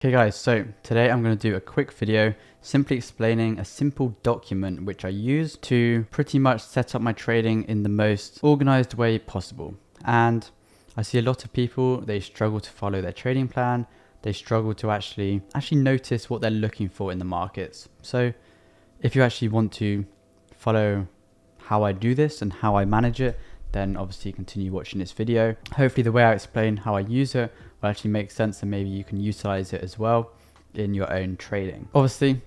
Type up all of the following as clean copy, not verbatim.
Okay guys, so today I'm going to do a quick video simply explaining a simple document which I use to pretty much set up my trading in the most organized way possible. And I see a lot of people, they struggle to follow their trading plan. They struggle to actually notice what they're looking for in the markets. So if you actually want to follow how I do this and how I manage it, then obviously continue watching this video. Hopefully the way I explain how I use it will actually make sense and maybe you can utilize it as well in your own trading. Obviously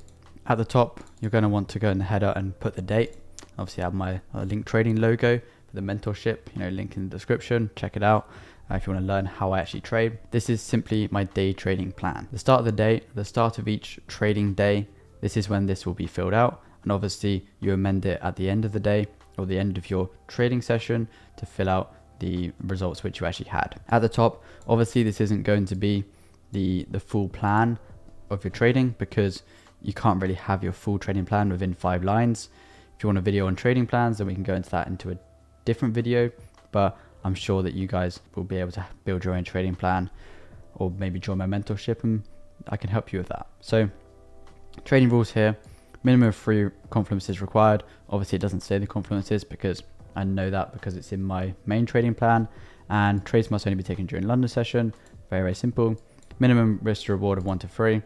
at the top, you're going to want to go in the header and put the date. Obviously I have my link trading logo for the mentorship, link in the description, check it out. If you want to learn how I actually trade. This is simply my day trading plan. The start of the day, the start of each trading day, this is when this will be filled out. And obviously you amend it at the end of the day or the end of your trading session to fill out the results which you actually had. At the top, obviously this isn't going to be the full plan of your trading because you can't really have your full trading plan within 5 lines. If you want a video on trading plans, then we can go into that into a different video, but I'm sure that you guys will be able to build your own trading plan or maybe join my mentorship and I can help you with that. So trading rules here, minimum of 3 confluences required. Obviously it doesn't say the confluences because I know that because it's in my main trading plan, and trades must only be taken during London session. Very simple. Minimum risk to reward of 1 to 3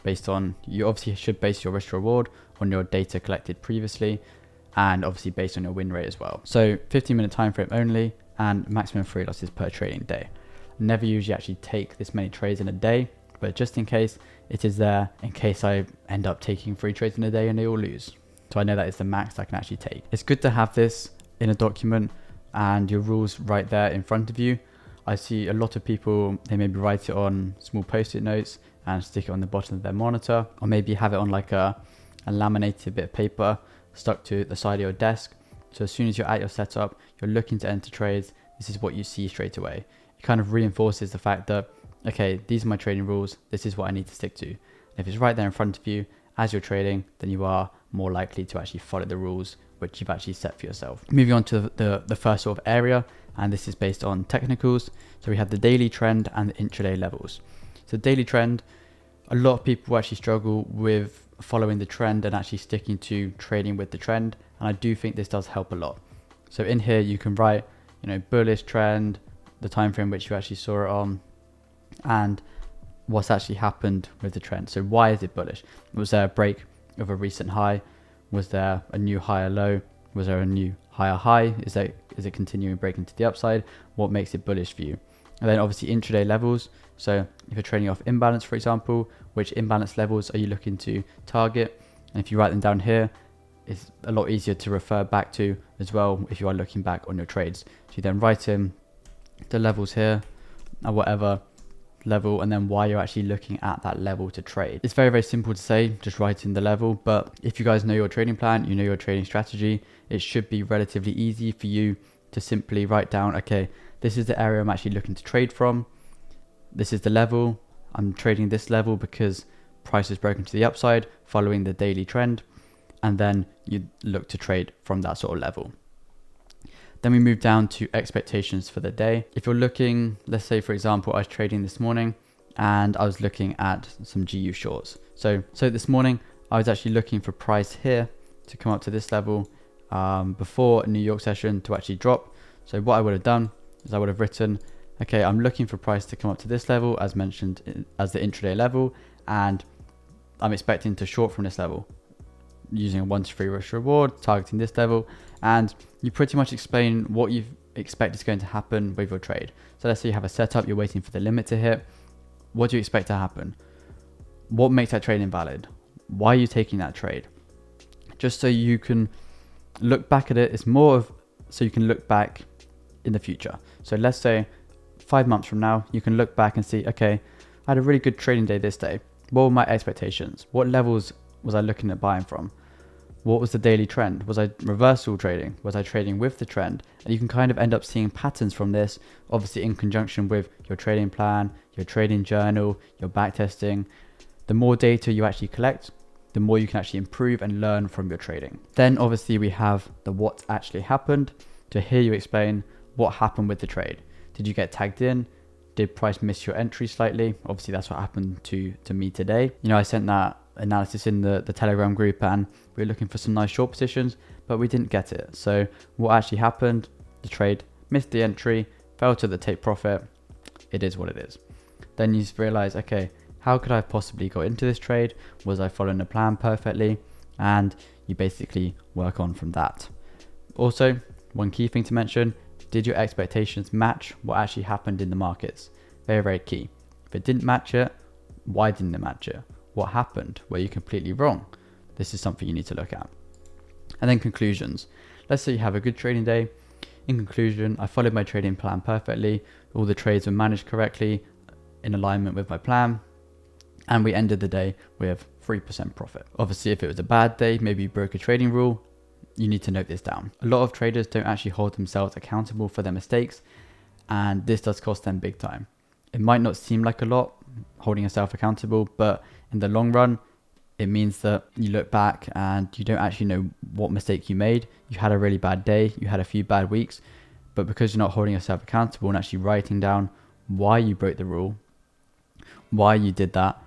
based on, you obviously should base your risk to reward on your data collected previously and obviously based on your win rate as well. So 15-minute time frame only and maximum 3 losses per trading day. Never usually actually take this many trades in a day, but just in case, it is there in case I end up taking 3 trades in a day and they all lose. So I know that is the max I can actually take. It's good to have this in a document and your rules right there in front of you. I see a lot of people, they maybe write it on small post-it notes and stick it on the bottom of their monitor, or maybe have it on like a laminated bit of paper stuck to the side of your desk. So as soon as you're at your setup, you're looking to enter trades, this is what you see straight away. It kind of reinforces the fact that, okay, these are my trading rules, this is what I need to stick to. If it's right there in front of you as you're trading, then you are more likely to actually follow the rules which you've actually set for yourself. Moving on to the first sort of area, and this is based on technicals. So we have the daily trend and the intraday levels. So daily trend, a lot of people actually struggle with following the trend and actually sticking to trading with the trend. And I do think this does help a lot. So in here you can write, bullish trend, the time frame which you actually saw it on, and what's actually happened with the trend. So why is it bullish? Was there a break of a recent high? Was there a new higher low? Was there a new higher high? Is it continuing breaking to the upside? What makes it bullish for you? And then obviously intraday levels. So if you're trading off imbalance, for example, which imbalance levels are you looking to target? And if you write them down here, it's a lot easier to refer back to as well if you are looking back on your trades. So you then write in the levels here at whatever level and then why you're actually looking at that level to trade. It's very simple to say, just write in the level, but if you guys know your trading plan, you know your trading strategy, it should be relatively easy for you to simply write down, okay, this is the area I'm actually looking to trade from, this is the level, I'm trading this level because price is broken to the upside following the daily trend, and then you look to trade from that sort of level. Then we move down to expectations for the day. If you're looking, let's say for example, I was trading this morning and I was looking at some GU shorts. So this morning I was actually looking for price here to come up to this level before a New York session to actually drop. So what I would have done is I would have written, okay, I'm looking for price to come up to this level as mentioned as the intraday level, and I'm expecting to short from this level using a 1 to 3 risk reward, targeting this level, and you pretty much explain what you expect is going to happen with your trade. So let's say you have a setup, you're waiting for the limit to hit. What do you expect to happen? What makes that trade invalid? Why are you taking that trade? Just so you can look back at it, it's more of so you can look back in the future. So let's say 5 months from now, you can look back and see, okay, I had a really good trading day this day. What were my expectations? What levels was I looking at buying from? What was the daily trend? Was I reversal trading? Was I trading with the trend? And you can kind of end up seeing patterns from this, obviously in conjunction with your trading plan, your trading journal, your back testing. The more data you actually collect, the more you can actually improve and learn from your trading. Then obviously we have the what actually happened. To hear you explain what happened with the trade. Did you get tagged in? Did price miss your entry slightly? Obviously that's what happened to me today. You know, I sent that analysis in the Telegram group and we were looking for some nice short positions, but we didn't get it. So what actually happened, the trade missed the entry, fell to the take profit. It is what it is. Then you realize, okay, how could I have possibly got into this trade? Was I following the plan perfectly? And you basically work on from that. Also, one key thing to mention, did your expectations match what actually happened in the markets? Very, very key. If it didn't match it, why didn't it match it? What happened? Were you completely wrong? This is something you need to look at. And then conclusions. Let's say you have a good trading day. In conclusion, I followed my trading plan perfectly. All the trades were managed correctly in alignment with my plan. And we ended the day with 3% profit. Obviously, if it was a bad day, maybe you broke a trading rule, you need to note this down. A lot of traders don't actually hold themselves accountable for their mistakes, and this does cost them big time. It might not seem like a lot, holding yourself accountable, but in the long run, it means that you look back and you don't actually know what mistake you made. You had a really bad day, you had a few bad weeks, but because you're not holding yourself accountable and actually writing down why you broke the rule, why you did that,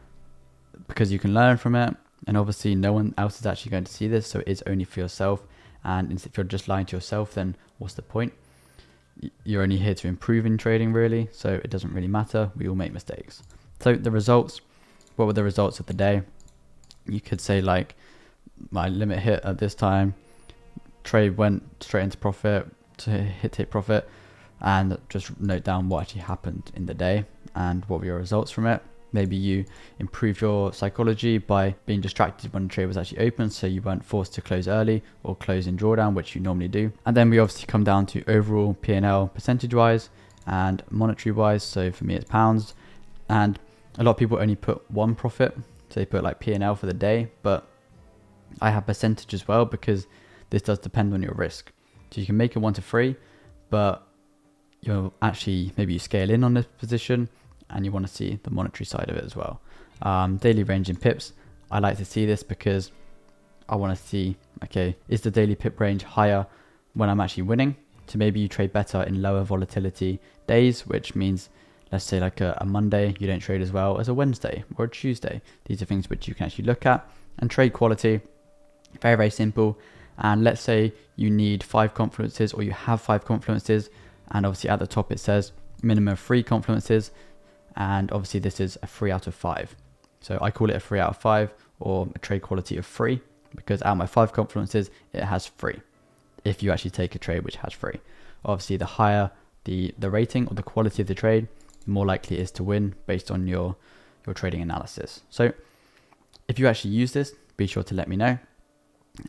because you can learn from it. And obviously no one else is actually going to see this, so it is only for yourself. And if you're just lying to yourself, then what's the point? You're only here to improve in trading, really, so it doesn't really matter. We all make mistakes. So the results, what were the results of the day? You could say like, my limit hit at this time, trade went straight into profit, to hit take profit, and just note down what actually happened in the day and what were your results from it. Maybe you improve your psychology by being distracted when the trade was actually open, so you weren't forced to close early or close in drawdown, which you normally do. And then we obviously come down to overall P&L percentage wise and monetary wise. So for me, it's pounds. And a lot of people only put one profit, so they put like P&L for the day, but I have percentage as well because this does depend on your risk. So you can make it 1 to 3, but you're actually, maybe you scale in on this position and you want to see the monetary side of it as well. Daily range in pips. I like to see this because I want to see, okay, is the daily pip range higher when I'm actually winning? So maybe you trade better in lower volatility days, which means, let's say like a Monday, you don't trade as well as a Wednesday or a Tuesday. These are things which you can actually look at. And trade quality, very, very simple. And let's say you need 5 confluences or you have 5 confluences. And obviously at the top it says minimum of 3 confluences. And obviously this is a 3 out of 5. So I call it a 3 out of 5 or a trade quality of 3 because out of my 5 confluences, it has 3. If you actually take a trade which has 3. Obviously the higher the rating or the quality of the trade, the more likely it is to win based on your trading analysis. So if you actually use this, be sure to let me know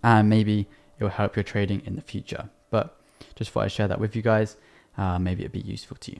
and maybe it will help your trading in the future. But just thought I'd share that with you guys. Maybe it'd be useful to you.